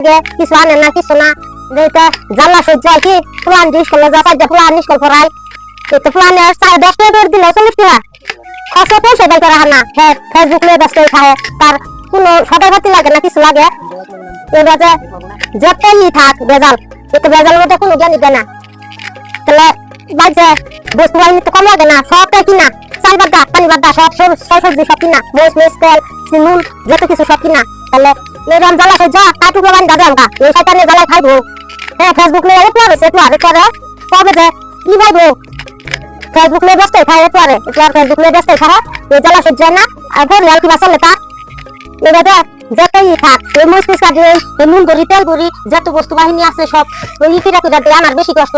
কিছু আনে না কিছু না জ্বালা সহ্য হয় কি প্লান স্কুলে যা পাই প্লান স্কুল পড়াই প্লানে 10 টাকা দিলে 40 টাকা খরচ পয়সা দেয় করা না হ্যাঁ ফেসবুক নিয়ে ব্যস্ত থাকে তার কোনো সদাই পাতি লাগে না কিছু লাগে এবার যতই থাক বেজাল এতে বেজালের মধ্যে কোনো জ্ঞানী দেয় না তাহলে বাজে বস্তু বাহিনী তো কম লাগে না সবটাই কিনা চাল বাদ্দা পানি বাদ্দা সব সবজি সব কিনা মরিচ মরিচ তেল নুন যত কিছু সব কিনা তাহলে এরকম জ্বালা সহ্য কাটুকো বানি দাদা আমরা এই শয়তানের জ্বালায় খাইবো হ্যাঁ ফেসবুক নিয়ে একটু হবে একটু আরে করে কবে যে কি ভাইবো ফেসবুক নিয়ে ব্যস্ত খায় একটু আরে একটু আর ফেসবুক নিয়ে ব্যস্ত খায় এই জ্বালা সহ্য না আর ভোর লাল কি বাসলে তা এবারে যতই থাক এই মরিচ মরিচ কাটি এই নুন গড়ি তেল গড়ি যত বস্তু বাহিনী আছে সব ওই ইতিরা কুদাতে আমার বেশি কষ্ট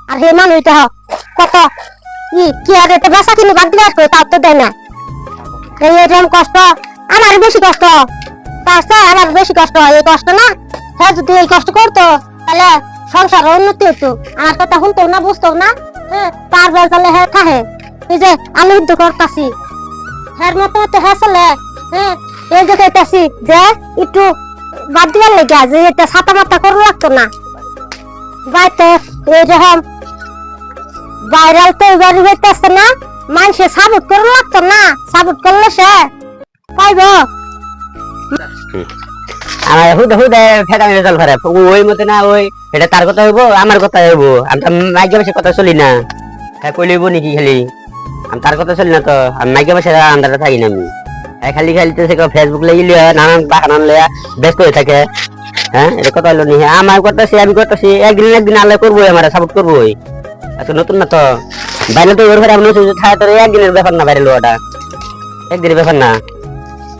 আর হে মানুষ কত কি আর এটা বেসা কিনে বাদ দিয়ে আসবে তাও তো দেয় না এইরকম কষ্ট আমার বেশি কষ্ট আমার বেশি কষ্ট এই কষ্ট না হ্যাঁ যদি এই কষ্ট করতো তাহলে সংসার উন্নতি হতো আমার কথা শুনতো না বুঝতো না হ্যাঁ তার বেজালে হ্যাঁ থাকে এই যে আলু যুদ্ধ করতেছি হ্যাঁ মতো মতো হ্যাঁ চলে হ্যাঁ এই যে খাইতেছি যে একটু বাদ দিবার লেগে যে এটা ছাতা মাতা করে লাগতো না বাইতে এইরকম ভাইরাল তো এবারে হইতেছে না মানুষে সাপোর্ট করে লাগতো না সাপোর্ট করলে সে পাইব আমার হুদে ফেটা রেজাল্ট খারাপ ওই মতে না ওই এটা তার কথা হইব আমার কথা হইব আমি তো মাইকে বসে কথা চলি না হ্যাঁ কইলিব নাকি খালি আমি তার কথা চলি না তো আমি মাইকে বসে আন্দারে থাকি না আমি হ্যাঁ খালি খালিতেছে ফেসবুক লাগিয়ে নানান বাহানা লইয়া ব্যস্ত হয়ে থাকে হ্যাঁ এটা কথা হলো নি আমার করতেছি আমি করতেছি একদিন আল্লাহ করবোই আমার সাপোর্ট করবোই আচ্ছা নতুন না তো বাইরে তো ওর ঘরে আমি থাকে তোর একদিনের ব্যাপার না বাইরে লোটা একদিনের ব্যাপার না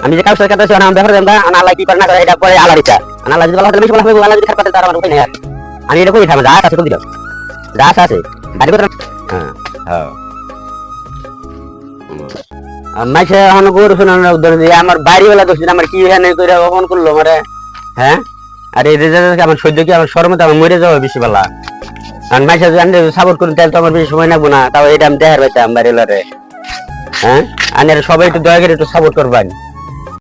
আমি যে কাজ করতে আমার ব্যাপার আল্লাহ কি করে না করে এটা পরে আল্লাহর ইচ্ছা আল্লাহ যদি ভালো বেশি ভালো হবে আল্লাহ যদি খারাপ করে তার আমার উপায় নেই আমি এটা করি থাকবো যা আছে করে দিলাম যা আছে বাইরে করে হ্যাঁ হ্যাঁ মাইসে এখন গরু শোনানোর ধরে দিয়ে আমার বাড়িওয়ালা দোষ আমার কি এখানে করে অপমান করলো আমার হ্যাঁ আর এই রেজাল্ট আমার সহ্য কি আমার শরমে আমার মরে যাবে বেশি বেলা কারণ মাইসে যদি সাপোর্ট করি তাহলে তো আমার বেশি সময় লাগবো না তাও এটা আমি দেখার পাইতাম বাড়িওয়ালারে হ্যাঁ আর সবাই একটু দয়া করে একটু সাপোর্ট করবেন